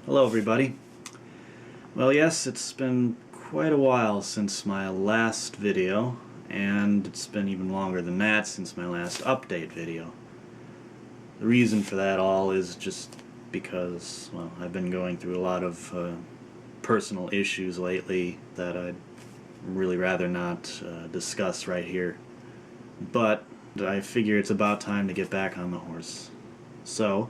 Hello everybody. Well, yes, it's been quite a while since my last video, and it's been even longer than that since my last update video. The reason for that all is just because, well, I've been going through a lot of personal issues lately that I'd really rather not discuss right here. But I figure it's about time to get back on the horse. So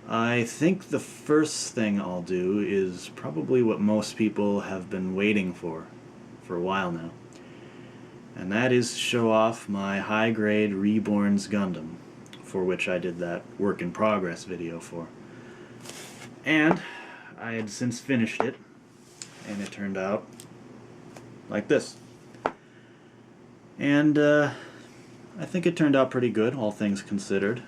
I think the first thing I'll do is probably what most people have been waiting for a while now. And that is show off my high-grade Reborns Gundam, for which I did that work-in-progress video for. And I had since finished it, and it turned out like this. And I think it turned out pretty good, all things considered.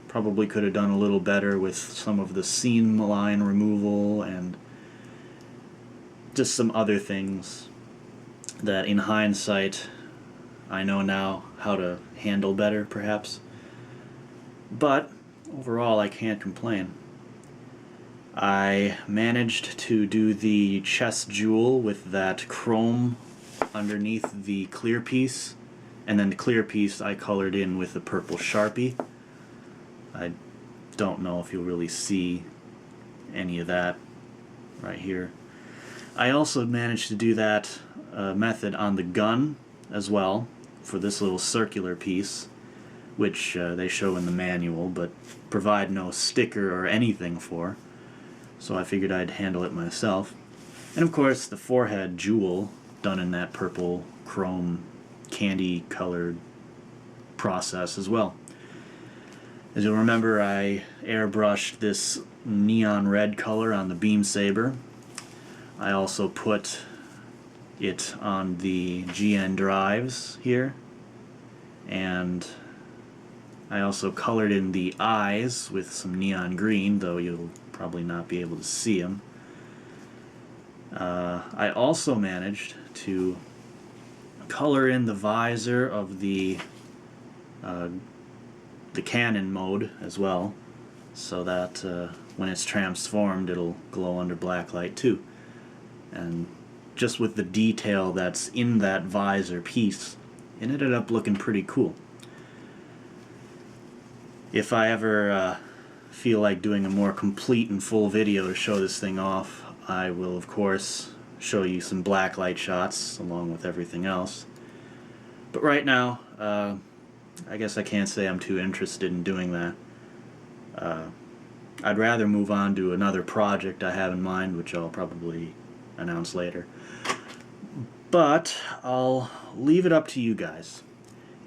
Probably could have done a little better with some of the seam line removal and just some other things that in hindsight I know now how to handle better, perhaps. But overall I can't complain. I managed to do the chest jewel with that chrome underneath the clear piece, and then the clear piece I colored in with a purple Sharpie. I don't know if you'll really see any of that right here. I also managed to do that method on the gun as well for this little circular piece, which they show in the manual but provide no sticker or anything for, so I figured I'd handle it myself. And of course the forehead jewel done in that purple chrome candy colored process as well. As you'll remember, I airbrushed this neon red color on the beam saber. I also put it on the GN drives here, and I also colored in the eyes with some neon green, though you'll probably not be able to see them. I also managed to color in the visor of the cannon mode as well, so that when it's transformed it'll glow under black light too. And just with the detail that's in that visor piece, it ended up looking pretty cool. If I ever feel like doing a more complete and full video to show this thing off, I will of course show you some blacklight shots along with everything else. But right now, I guess I can't say I'm too interested in doing that. I'd rather move on to another project I have in mind, which I'll probably announce later. But I'll leave it up to you guys.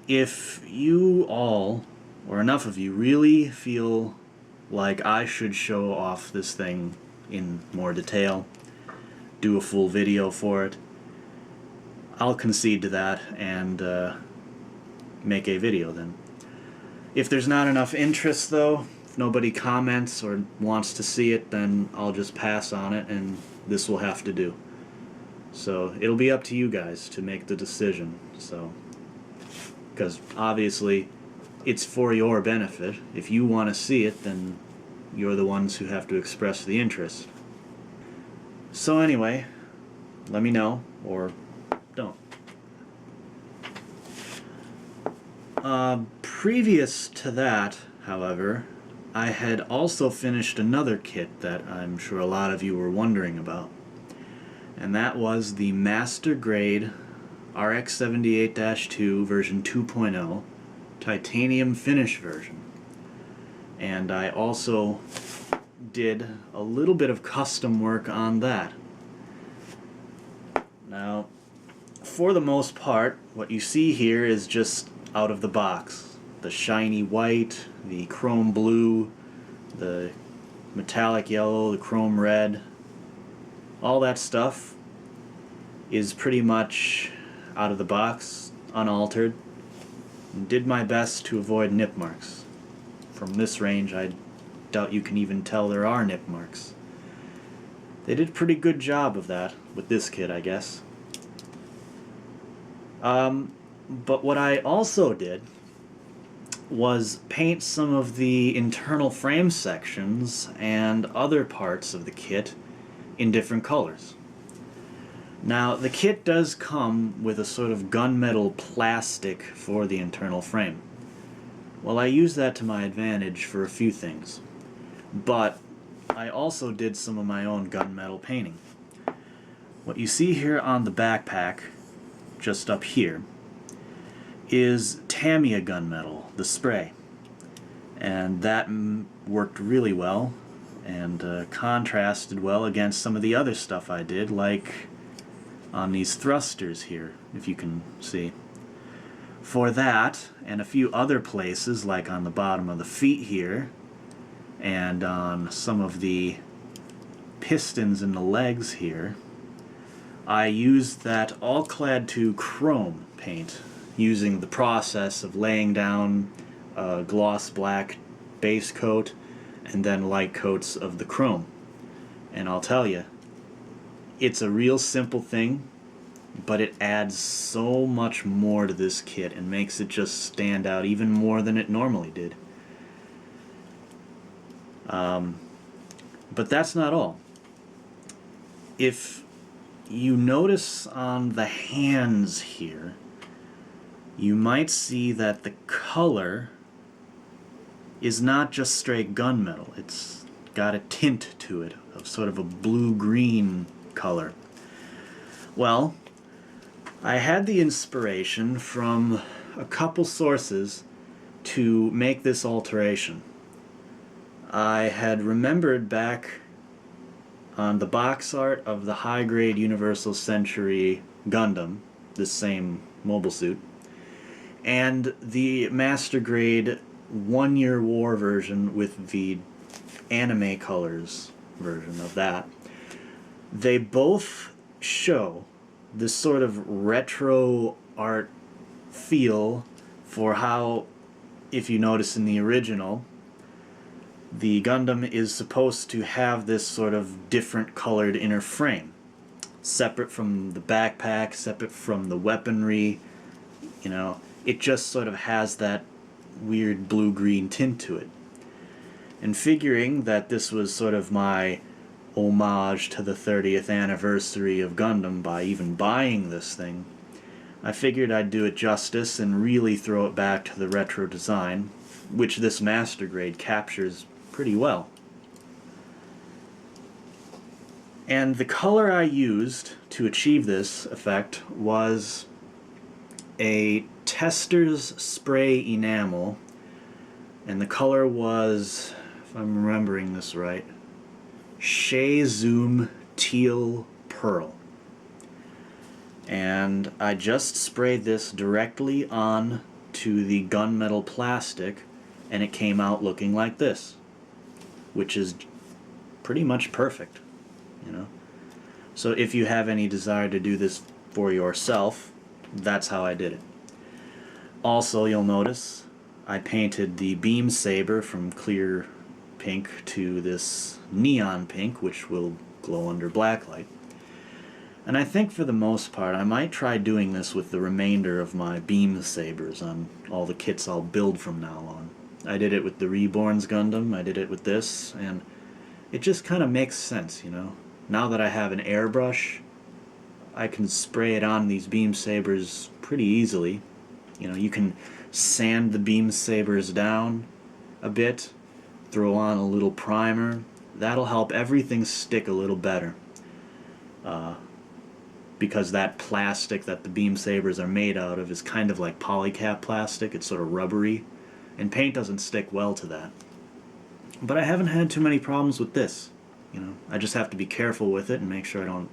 If you all, or enough of you, really feel like I should show off this thing in more detail, do a full video for it, I'll concede to that and make a video then. If there's not enough interest though, if nobody comments or wants to see it, then I'll just pass on it and this will have to do. So it'll be up to you guys to make the decision. So, because obviously it's for your benefit. If you want to see it, then you're the ones who have to express the interest. So anyway, let me know, or don't. Previous to that, however, I had also finished another kit that I'm sure a lot of you were wondering about. And that was the Master Grade RX-78-2 version 2.0 titanium finish version. And I also did a little bit of custom work on that. Now, for the most part, what you see here is just out of the box. The shiny white, the chrome blue, the metallic yellow, the chrome red, all that stuff is pretty much out of the box, unaltered. And did my best to avoid nip marks. From this range, I doubt you can even tell there are nip marks. They did a pretty good job of that with this kit, I guess. But what I also did was paint some of the internal frame sections and other parts of the kit in different colors. Now, the kit does come with a sort of gunmetal plastic for the internal frame. Well, I use that to my advantage for a few things, but I also did some of my own gunmetal painting. What you see here on the backpack, just up here, is Tamiya gunmetal, the spray. And that worked really well and contrasted well against some of the other stuff I did, like on these thrusters here, if you can see. For that, and a few other places, like on the bottom of the feet here, and on some of the pistons in the legs here, I used that all-clad 2 chrome paint, using the process of laying down a gloss black base coat and then light coats of the chrome. And I'll tell you, it's a real simple thing, but it adds so much more to this kit and makes it just stand out even more than it normally did. But that's not all. If you notice on the hands here, you might see that the color is not just straight gunmetal. It's got a tint to it, of sort of a blue-green color. Well, I had the inspiration from a couple sources to make this alteration. I had remembered back on the box art of the high-grade Universal Century Gundam, this same mobile suit, and the Master Grade 1 Year War version with the anime colors version of that. They both show this sort of retro art feel for how, if you notice in the original, the Gundam is supposed to have this sort of different colored inner frame, separate from the backpack, separate from the weaponry. You know, it just sort of has that weird blue-green tint to it. And figuring that this was sort of my homage to the 30th anniversary of Gundam by even buying this thing, I figured I'd do it justice and really throw it back to the retro design, which this Master Grade captures pretty well. And the color I used to achieve this effect was a Tester's spray enamel, and the color was, if I'm remembering this right, Shea Zoom Teal Pearl. And I just sprayed this directly on to the gunmetal plastic, and it came out looking like this, which is pretty much perfect, you know. So if you have any desire to do this for yourself, that's how I did it. Also, you'll notice I painted the beam saber from clear pink to this neon pink, which will glow under blacklight. And I think for the most part I might try doing this with the remainder of my beam sabers on all the kits I'll build from now on. I did it with the Reborns Gundam, I did it with this, and it just kind of makes sense, you know. Now that I have an airbrush, I can spray it on these beam sabers pretty easily. You know, you can sand the beam sabers down a bit, throw on a little primer. That'll help everything stick a little better. Because that plastic that the beam sabers are made out of is kind of like polycap plastic. It's sort of rubbery, and paint doesn't stick well to that. But I haven't had too many problems with this. You know, I just have to be careful with it and make sure I don't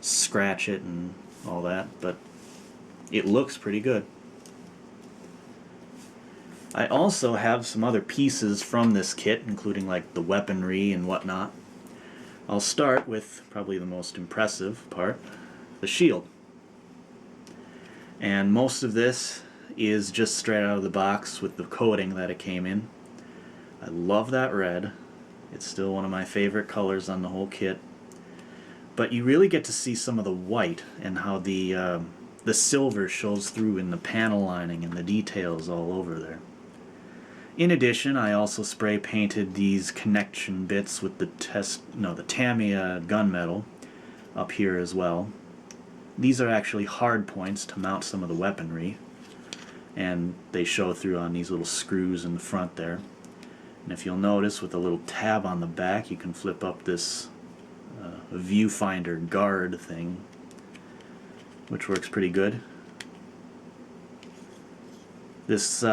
scratch it and all that, but it looks pretty good. I also have some other pieces from this kit, including like the weaponry and whatnot. I'll start with probably the most impressive part, the shield. And most of this is just straight out of the box with the coating that it came in. I love that red. It's still one of my favorite colors on the whole kit. But you really get to see some of the white and how the silver shows through in the panel lining and the details all over there. In addition, I also spray painted these connection bits with the Tamiya gunmetal up here as well. These are actually hard points to mount some of the weaponry, and they show through on these little screws in the front there. And if you'll notice, with a little tab on the back, you can flip up this viewfinder guard thing, which works pretty good. This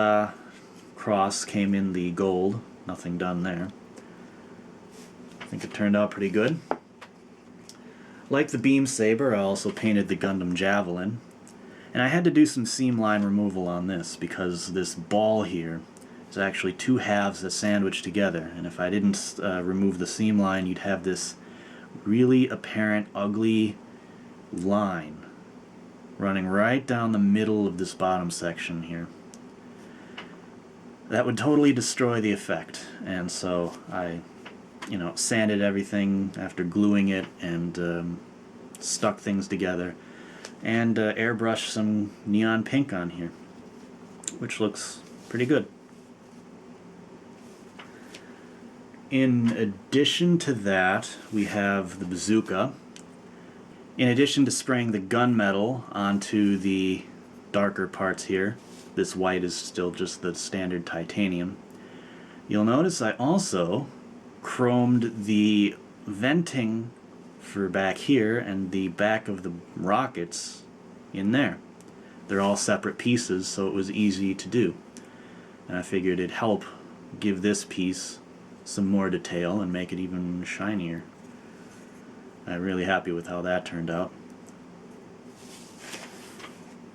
cross came in the gold, nothing done there. I think it turned out pretty good. Like the beam saber, I also painted the Gundam Javelin, and I had to do some seam line removal on this because this ball here is actually two halves that sandwich together, and if I didn't remove the seam line, you'd have this really apparent ugly line running right down the middle of this bottom section here. That would totally destroy the effect, and so I sanded everything after gluing it and stuck things together, and airbrushed some neon pink on here, which looks pretty good. In addition to that, we have the Bazooka. In addition to spraying the gunmetal onto the darker parts here, this white is still just the standard titanium. You'll notice I also chromed the venting for back here and the back of the rockets in there. They're all separate pieces, so it was easy to do. And I figured it'd help give this piece some more detail and make it even shinier. I'm really happy with how that turned out.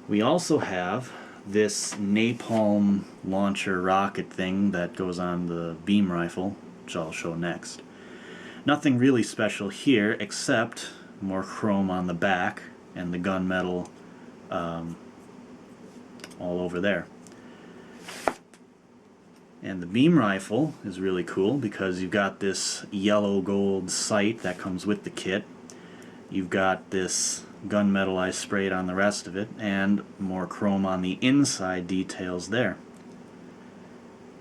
We also have this napalm launcher rocket thing that goes on the beam rifle, which I'll show next. Nothing really special here except more chrome on the back and the gunmetal all over there. And the beam rifle is really cool because you've got this yellow gold sight that comes with the kit. You've got this gunmetal I sprayed on the rest of it, and more chrome on the inside details there,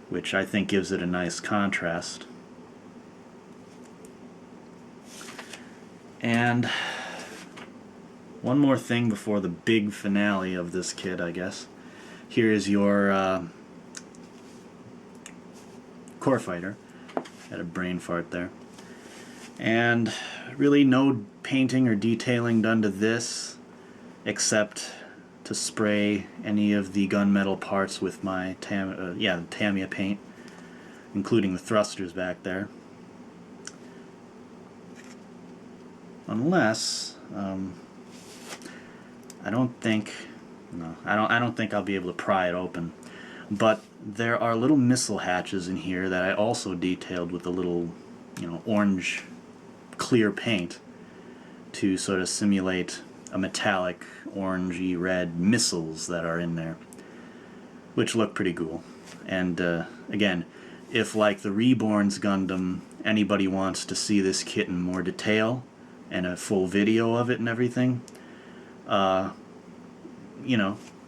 which I think gives it a nice contrast. And one more thing before the big finale of this kit, I guess. Here is your core fighter. Had a brain fart there. And really no painting or detailing done to this except to spray any of the gunmetal parts with my Tamiya paint, including the thrusters back there. Unless I don't think I'll be able to pry it open. But there are little missile hatches in here that I also detailed with a little, orange clear paint to sort of simulate a metallic orangey red missiles that are in there, which look pretty cool. And again, if like the Reborns Gundam, anybody wants to see this kit in more detail and a full video of it and everything, let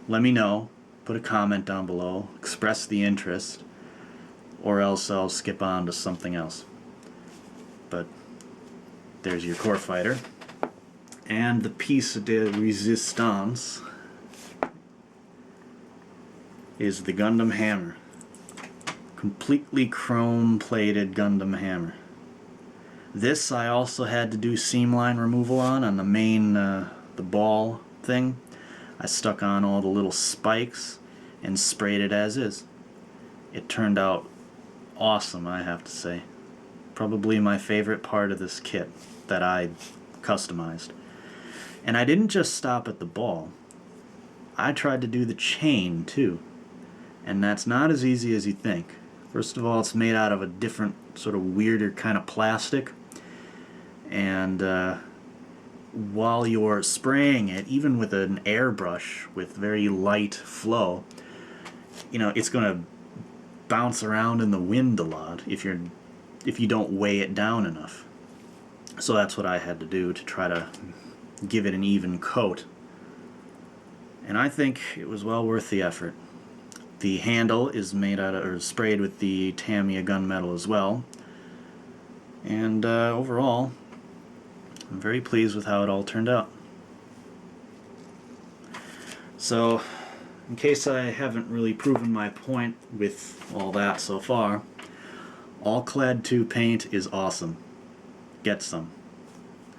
me know. Put a comment down below, express the interest, or else I'll skip on to something else. But there's your core fighter. And the piece de resistance is the Gundam Hammer. Completely chrome-plated Gundam Hammer. This I also had to do seam line removal on the main, the ball thing. I stuck on all the little spikes and sprayed it as is. It turned out awesome, I have to say. Probably my favorite part of this kit that I customized. And I didn't just stop at the ball. I tried to do the chain too. And that's not as easy as you think. First of all, it's made out of a different sort of weirder kind of plastic. And while you're spraying it, even with an airbrush with very light flow, it's going to bounce around in the wind a lot if you don't weigh it down enough. So that's what I had to do to try to give it an even coat. And I think it was well worth the effort. The handle is made out of, or sprayed with the Tamiya gunmetal as well. And overall, I'm very pleased with how it all turned out. So, in case I haven't really proven my point with all that so far, All Clad 2 paint is awesome. Get some.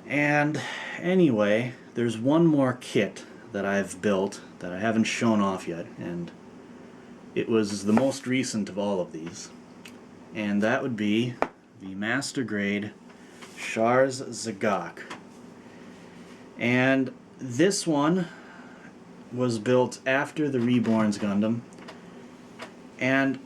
And anyway, there's one more kit that I've built that I haven't shown off yet, and it was the most recent of all of these. And that would be the Master Grade Char's Zgok. And this one was built after the Reborns Gundam, and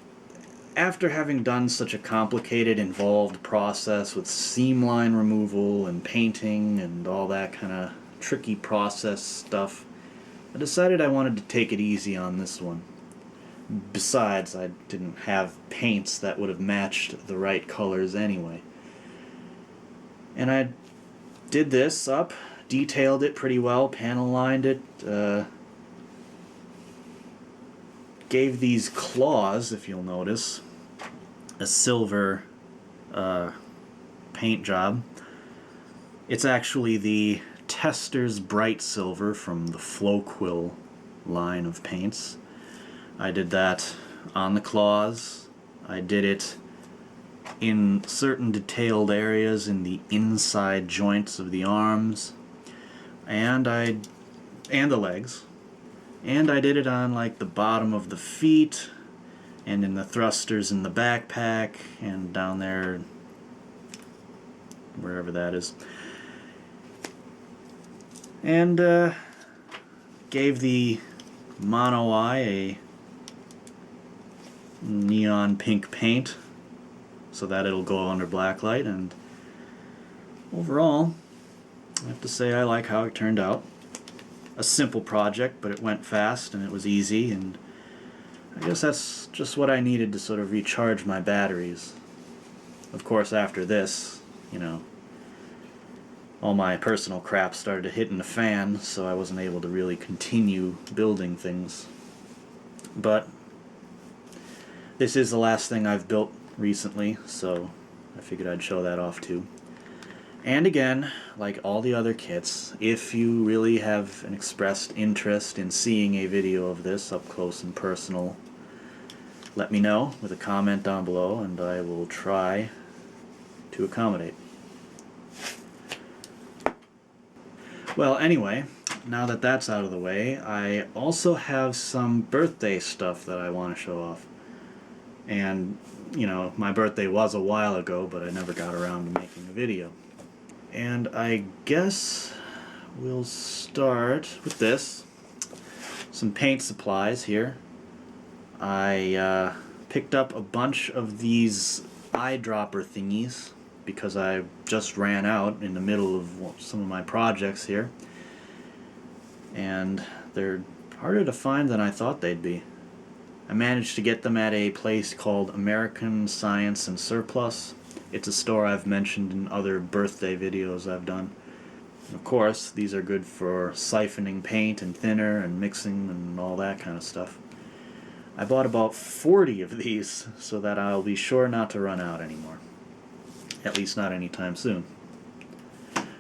after having done such a complicated, involved process with seam line removal and painting and all that kind of tricky process stuff, I decided I wanted to take it easy on this one. Besides, I didn't have paints that would have matched the right colors anyway. And I did this up, detailed it pretty well, panel lined it, gave these claws, if you'll notice, a silver paint job. It's actually the Tester's Bright Silver from the Quill line of paints. I did that on the claws. I did it in certain detailed areas in the inside joints of the arms, and the legs. And I did it on like the bottom of the feet, and in the thrusters in the backpack, and down there, wherever that is. And gave the mono eye a neon pink paint so that it'll go under blacklight, and overall, I have to say I like how it turned out. A simple project, but it went fast and it was easy, and I guess that's just what I needed to sort of recharge my batteries. Of course, after this, you know, all my personal crap started hitting the fan, so I wasn't able to really continue building things. But this is the last thing I've built recently, so I figured I'd show that off too. And again, like all the other kits, if you really have an expressed interest in seeing a video of this up close and personal, let me know with a comment down below, and I will try to accommodate. Well, anyway, now that that's out of the way, I also have some birthday stuff that I want to show off. And, you know, my birthday was a while ago, but I never got around to making a video. And I guess we'll start with this. Some paint supplies here. I picked up a bunch of these eyedropper thingies because I just ran out in the middle of some of my projects here. And they're harder to find than I thought they'd be. I managed to get them at a place called American Science and Surplus. It's a store I've mentioned in other birthday videos I've done. And of course, these are good for siphoning paint and thinner and mixing and all that kind of stuff. I bought about 40 of these so that I'll be sure not to run out anymore. At least not anytime soon.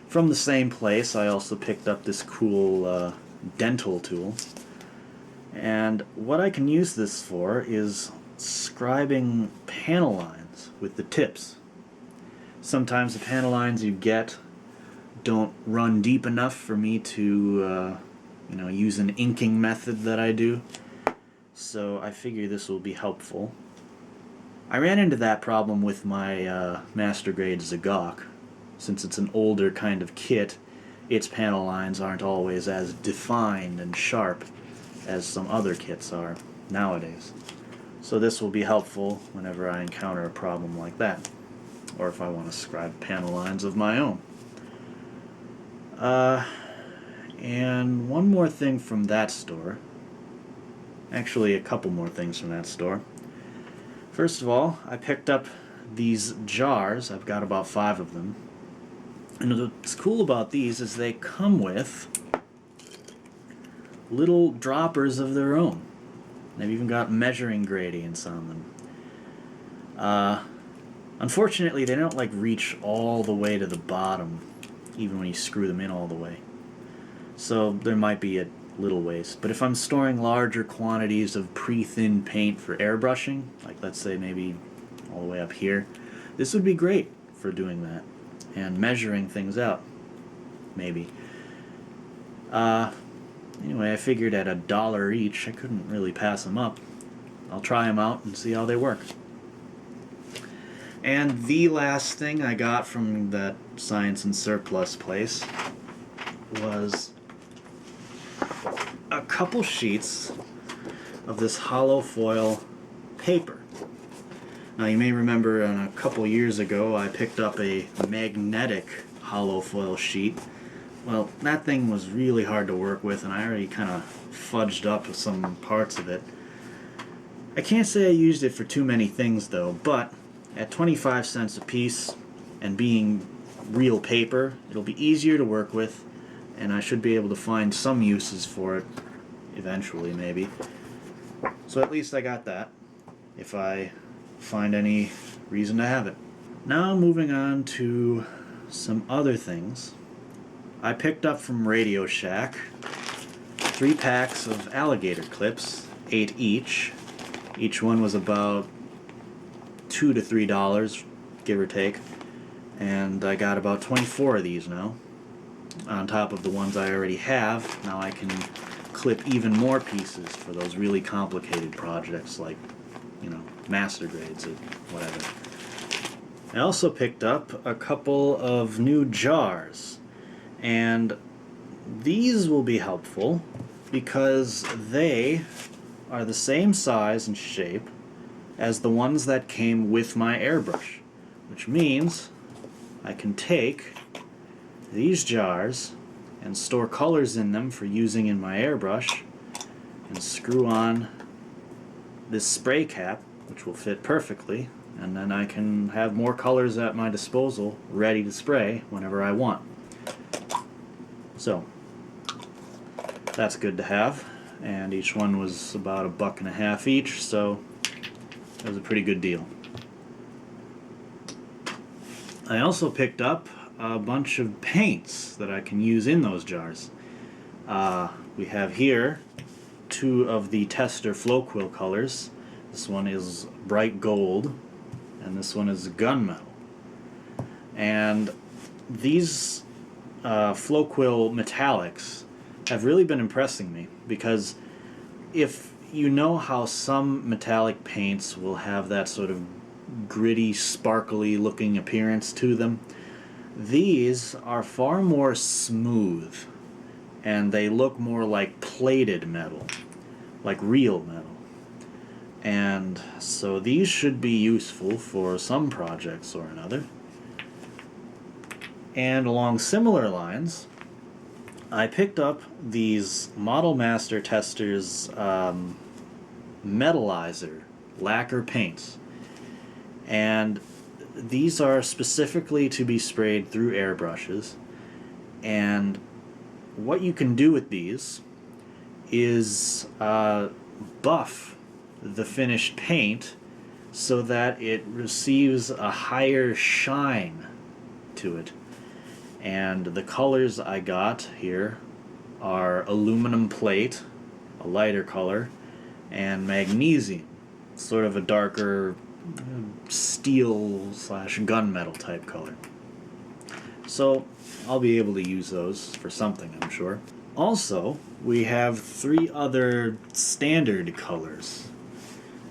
From the same place, I also picked up this cool dental tool. And what I can use this for is scribing panel lines with the tips. Sometimes the panel lines you get don't run deep enough for me to use an inking method that I do. So I figure this will be helpful. I ran into that problem with my Master Grade Zgok. Since it's an older kind of kit, its panel lines aren't always as defined and sharp as some other kits are nowadays. So this will be helpful whenever I encounter a problem like that, or if I want to scribe panel lines of my own. And one more thing from that store. Actually, a couple more things from that store. First of all, I picked up these jars. I've got about 5 of them. And what's cool about these is they come with little droppers of their own. They've even got measuring gradients on them. Unfortunately, they don't like reach all the way to the bottom, even when you screw them in all the way. So there might be a little waste. But if I'm storing larger quantities of pre-thinned paint for airbrushing, like let's say maybe all the way up here, this would be great for doing that and measuring things out, maybe. Anyway, I figured at $1 each, I couldn't really pass them up. I'll try them out and see how they work. And the last thing I got from that Science and Surplus place was a couple sheets of this hollow foil paper. Now you may remember a couple years ago I picked up a magnetic hollow foil sheet. Well, that thing was really hard to work with, and I already kind of fudged up some parts of it. I can't say I used it for too many things though, but at 25 cents a piece and being real paper, it'll be easier to work with, and I should be able to find some uses for it eventually, maybe. So at least I got that, if I find any reason to have it. Now moving on to some other things. I picked up from Radio Shack 3 packs of Alligator Clips, 8 each. Each one was about $2 to $3, give or take. And I got about 24 of these now, on top of the ones I already have. Now I can clip even more pieces for those really complicated projects like, you know, master grades or whatever. I also picked up a couple of new jars. And these will be helpful because they are the same size and shape as the ones that came with my airbrush, which means I can take these jars and store colors in them for using in my airbrush and screw on this spray cap, which will fit perfectly, and then I can have more colors at my disposal ready to spray whenever I want. So that's good to have, and each one was about $1.50 each, so it was a pretty good deal. I also picked up a bunch of paints that I can use in those jars. We have here 2 of the tester flow quill colors. This one is bright gold, and this one is gunmetal. And these flow quill metallics have really been impressing me, because if you know how some metallic paints will have that sort of gritty, sparkly looking appearance to them, these are far more smooth and they look more like plated metal, like real metal. And so these should be useful for some projects or another. And along similar lines, I picked up these Model Master Testers Metallizer lacquer paints. And these are specifically to be sprayed through airbrushes. And what you can do with these is buff the finished paint so that it receives a higher shine to it. And the colors I got here are aluminum plate, a lighter color, and magnesium, sort of a darker steel / gunmetal type color. So I'll be able to use those for something, I'm sure. Also, we have 3 other standard colors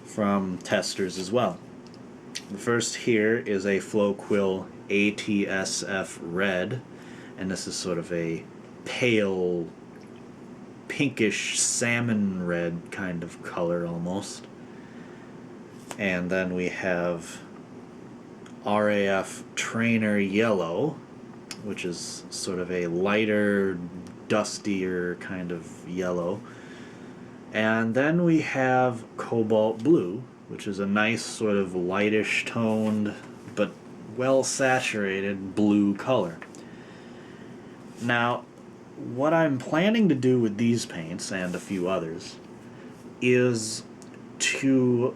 from testers as well. The first here is a Flow Quill ATSF Red, and this is sort of a pale, pinkish salmon red kind of color almost. And then we have RAF Trainer Yellow, which is sort of a lighter, dustier kind of yellow. And then we have Cobalt Blue, which is a nice sort of lightish toned but well saturated blue color. Now, what I'm planning to do with these paints and a few others is to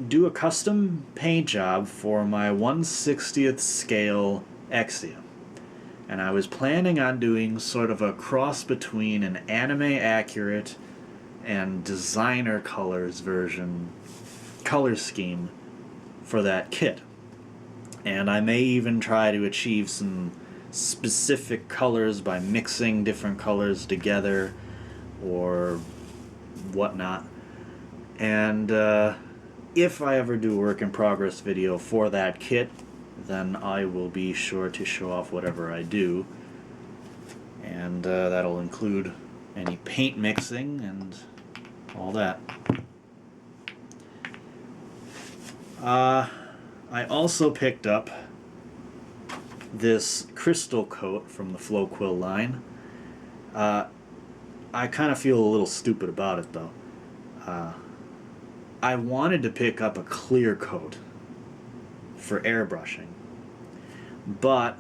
do a custom paint job for my 1/60th scale Exia. And I was planning on doing sort of a cross between an anime accurate and designer colors version color scheme for that kit. And I may even try to achieve some specific colors by mixing different colors together or whatnot. And if I ever do a work in progress video for that kit, then I will be sure to show off whatever I do. And that'll include any paint mixing and all that. I also picked up this crystal coat from the Flow Quill line. I kind of feel a little stupid about it though. I wanted to pick up a clear coat for airbrushing, but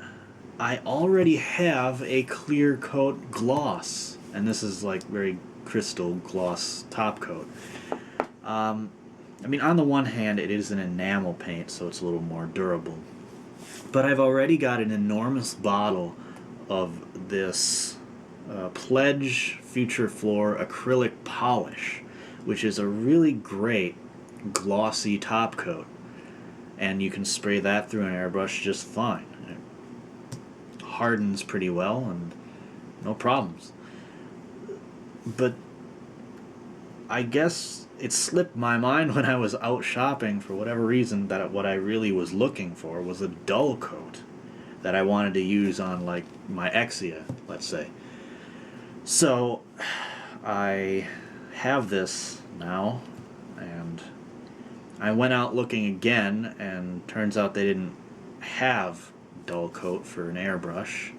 I already have a clear coat gloss, and this is like very crystal gloss top coat. I mean, on the one hand, it is an enamel paint, so it's a little more durable. But I've already got an enormous bottle of this Pledge Future Floor acrylic polish, which is a really great glossy top coat. And you can spray that through an airbrush just fine. It hardens pretty well and no problems. But I guess it slipped my mind when I was out shopping for whatever reason that what I really was looking for was a dull coat that I wanted to use on like my Exia, let's say. So I have this now, and I went out looking again, and turns out they didn't have dull coat for an airbrush.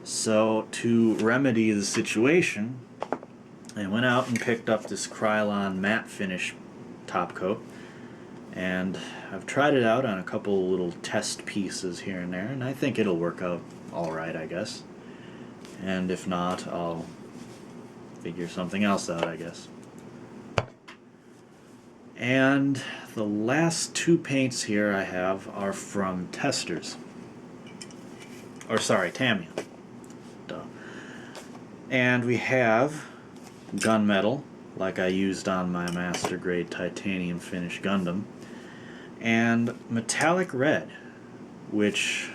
So to remedy the situation, I went out and picked up this Krylon matte finish top coat, and I've tried it out on a couple little test pieces here and there, and I think it'll work out alright, I guess. And if not, I'll figure something else out, I guess. And the last two paints here I have are from Testors. Or sorry, Tamiya. Duh. And we have gunmetal, like I used on my master grade titanium finish Gundam, and Metallic Red, which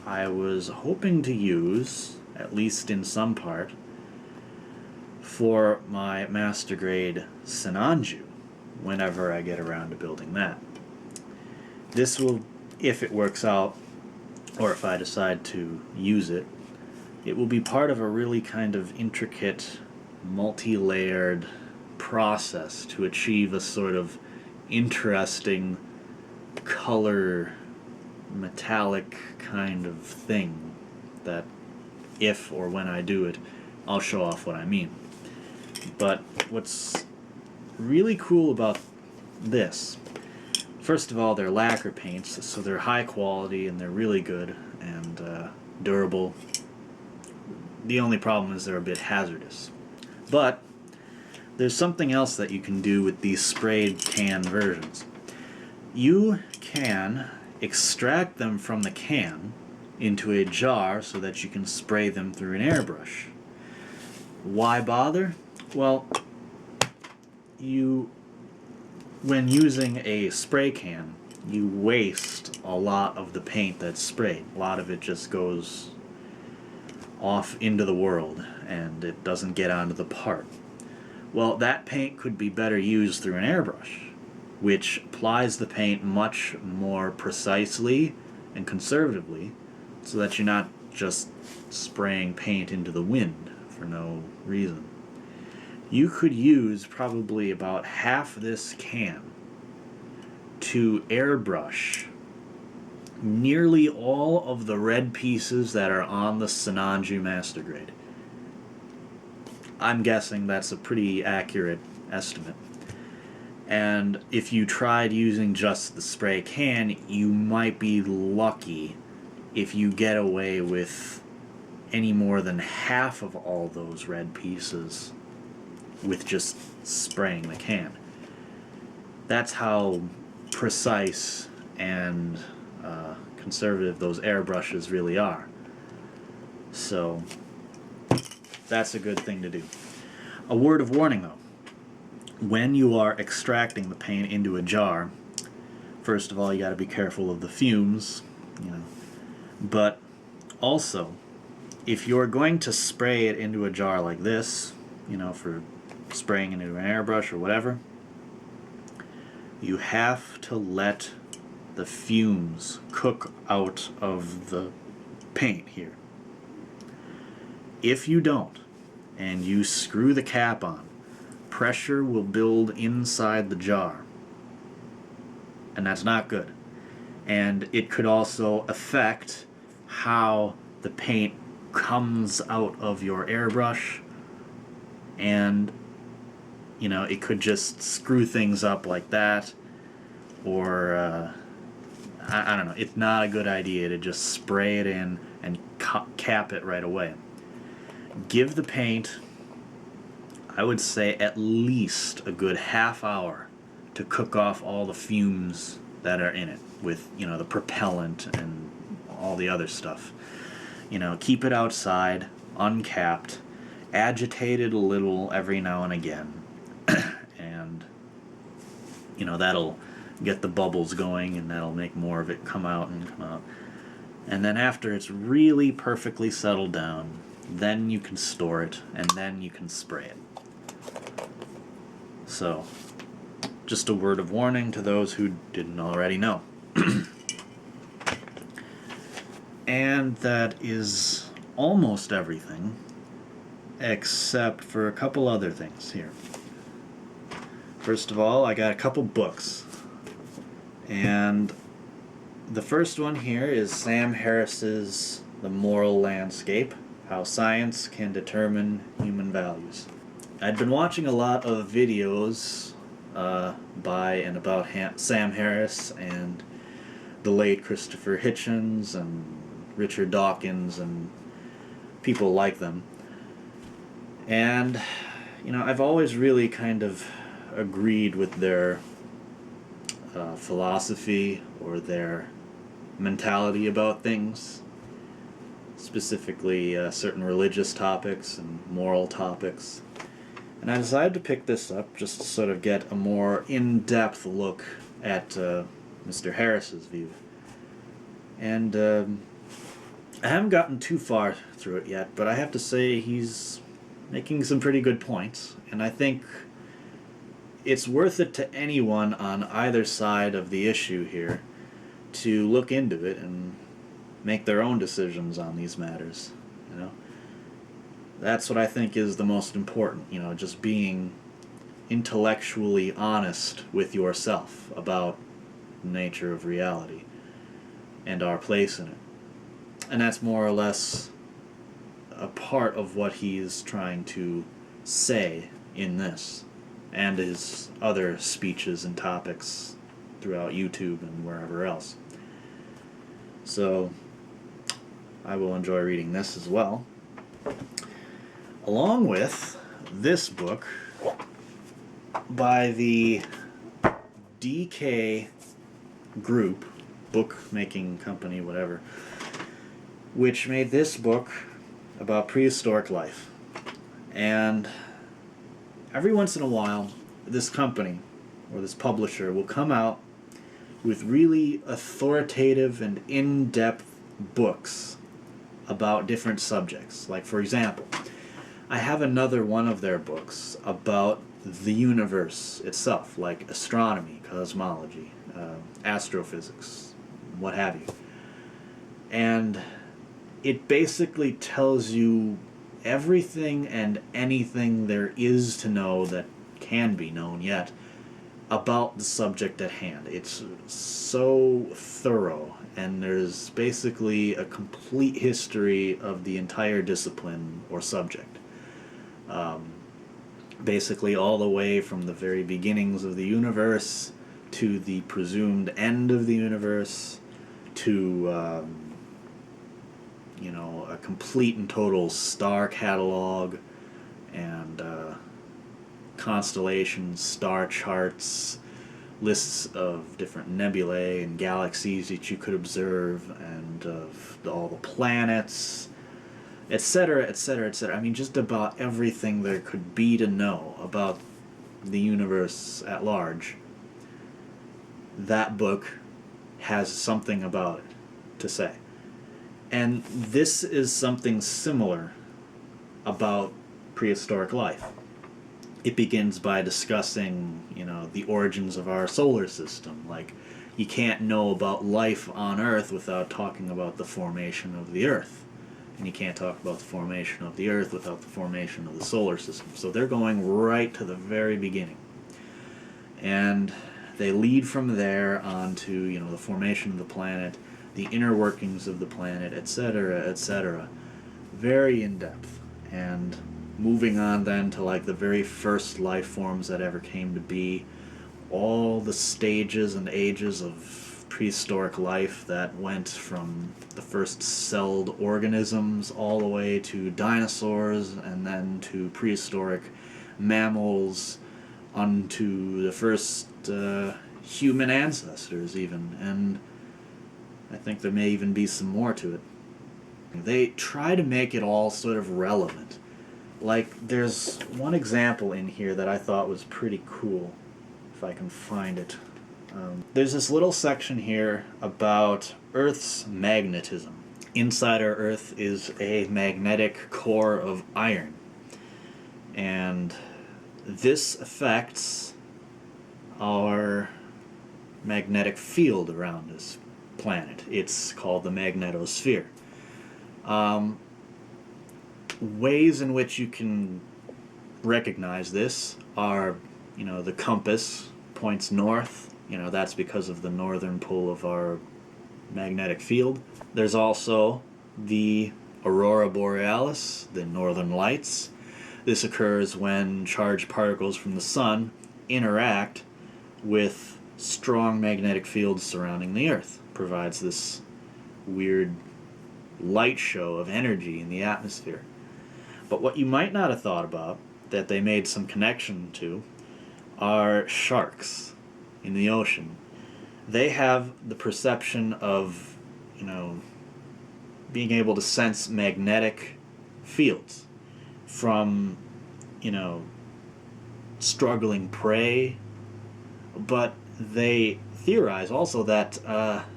I was hoping to use, at least in some part, for my master grade Sinanju whenever I get around to building that. This will, if it works out, or if I decide to use it, it will be part of a really kind of intricate, multi-layered process to achieve a sort of interesting color metallic kind of thing that if or when I do it, I'll show off what I mean. But what's really cool about this, first of all, they're lacquer paints, so they're high quality and they're really good and durable. The only problem is they're a bit hazardous. But there's something else that you can do with these sprayed can versions. You can extract them from the can into a jar so that you can spray them through an airbrush. Why bother? Well, when using a spray can, you waste a lot of the paint that's sprayed. A lot of it just goes off into the world and it doesn't get onto the part. Well, that paint could be better used through an airbrush, which applies the paint much more precisely and conservatively so that you're not just spraying paint into the wind for no reason. You could use probably about half this can to airbrush nearly all of the red pieces that are on the Sinanju Master Grade. I'm guessing that's a pretty accurate estimate. And if you tried using just the spray can, you might be lucky if you get away with any more than half of all those red pieces with just spraying the can. that's how precise and conservative those airbrushes really are. So that's a good thing to do. A word of warning though. When you are extracting the paint into a jar, first of all, you got to be careful of the fumes, you know. But also, if you're going to spray it into a jar like this, you know, for spraying into an airbrush or whatever, you have to let the fumes cook out of the paint here. If you don't, and you screw the cap on, pressure will build inside the jar, and that's not good. And it could also affect how the paint comes out of your airbrush, and you know, it could just screw things up like that, or I don't know. It's not a good idea to just spray it in and cap it right away. Give the paint, I would say, at least a good half hour to cook off all the fumes that are in it with, you know, the propellant and all the other stuff. You know, keep it outside, uncapped, agitate it a little every now and again, and, you know, that'll get the bubbles going, and that'll make more of it come out and come out. And then after it's really perfectly settled down, then you can store it, and then you can spray it. So, just a word of warning to those who didn't already know. And that is almost everything, except for a couple other things here. First of all, I got a couple books. And the first one here is Sam Harris's The Moral Landscape, How Science Can Determine Human Values. I'd been watching a lot of videos by and about Sam Harris and the late Christopher Hitchens and Richard Dawkins and people like them. And, you know, I've always really kind of agreed with their philosophy or their mentality about things, specifically certain religious topics and moral topics. And I decided to pick this up just to sort of get a more in-depth look at Mr. Harris's view. And I haven't gotten too far through it yet, but I have to say he's making some pretty good points, and I think it's worth it to anyone on either side of the issue here to look into it and make their own decisions on these matters, you know. That's what I think is the most important, you know, just being intellectually honest with yourself about the nature of reality and our place in it. And that's more or less a part of what he's trying to say in this and his other speeches and topics throughout YouTube and wherever else. So I will enjoy reading this as well, along with this book by the DK Group, bookmaking company, whatever, which made this book about prehistoric life. And every once in a while, this company or this publisher will come out with really authoritative and in-depth books about different subjects. Like, for example, I have another one of their books about the universe itself, like astronomy, cosmology, astrophysics, what have you. And it basically tells you everything and anything there is to know that can be known yet about the subject at hand. It's so thorough, and there's basically a complete history of the entire discipline or subject. Basically all the way from the very beginnings of the universe to the presumed end of the universe to you know, a complete and total star catalog and constellations, star charts, lists of different nebulae and galaxies that you could observe, and of all the planets, etc., etc., etc. I mean, just about everything there could be to know about the universe at large. That book has something about it to say. And this is something similar about prehistoric life. It begins by discussing, the origins of our solar system. Like, you can't know about life on Earth without talking about the formation of the Earth. And you can't talk about the formation of the Earth without the formation of the solar system. So they're going right to the very beginning. And they lead from there on to, the formation of the planet, the inner workings of the planet, etc., etc. Very in-depth. And moving on then to like the very first life forms that ever came to be, all the stages and ages of prehistoric life that went from the first celled organisms all the way to dinosaurs, and then to prehistoric mammals, onto the first human ancestors even, and I think there may even be some more to it. They try to make it all sort of relevant. Like, there's one example in here that I thought was pretty cool, if I can find it. There's this little section here about Earth's magnetism. Inside our Earth is a magnetic core of iron, and this affects our magnetic field around this planet. It's called the magnetosphere. Ways in which you can recognize this are, the compass points north. That's because of the northern pull of our magnetic field. There's also the aurora borealis, the northern lights. This occurs when charged particles from the sun interact with strong magnetic fields surrounding the Earth. Provides this weird light show of energy in the atmosphere. But what you might not have thought about, that they made some connection to, are sharks in the ocean. They have the perception of, being able to sense magnetic fields from, struggling prey, but they theorize also that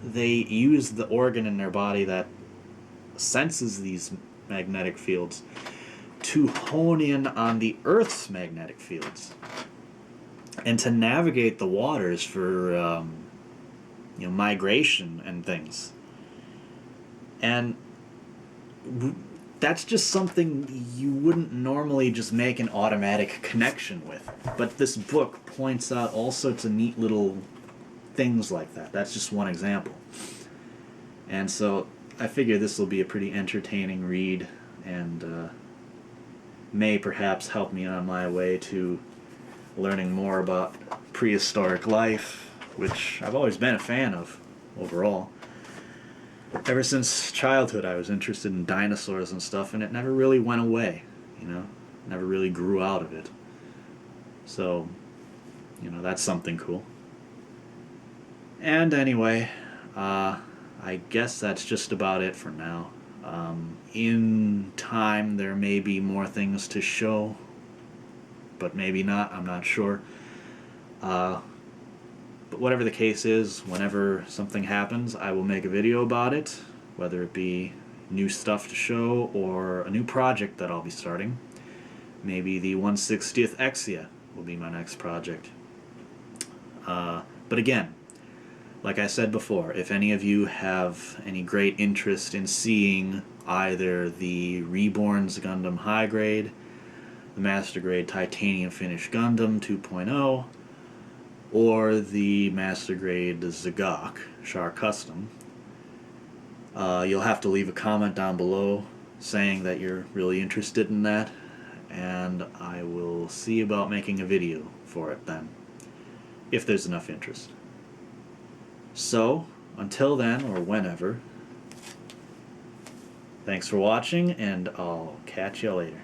they use the organ in their body that senses these magnetic fields to hone in on the Earth's magnetic fields and to navigate the waters for migration and things. And that's just something you wouldn't normally just make an automatic connection with. But this book points out all sorts of neat little things like that. That's just one example. And so I figure this will be a pretty entertaining read, and may perhaps help me on my way to learning more about prehistoric life, which I've always been a fan of overall. Ever since childhood I was interested in dinosaurs and stuff, and it never really went away, never really grew out of it. So, that's something cool. And anyway, I guess that's just about it for now. In time there may be more things to show, but maybe not, I'm not sure. But whatever the case is, whenever something happens, I will make a video about it, whether it be new stuff to show or a new project that I'll be starting. Maybe the 1/60th Exia will be my next project. But again, like I said before, if any of you have any great interest in seeing either the Reborns Gundam High Grade, the Master Grade Titanium Finish Gundam 2.0, or the Master Grade Zgok Char Custom, you'll have to leave a comment down below saying that you're really interested in that, and I will see about making a video for it then, if there's enough interest. So, until then, or whenever, thanks for watching, and I'll catch you later.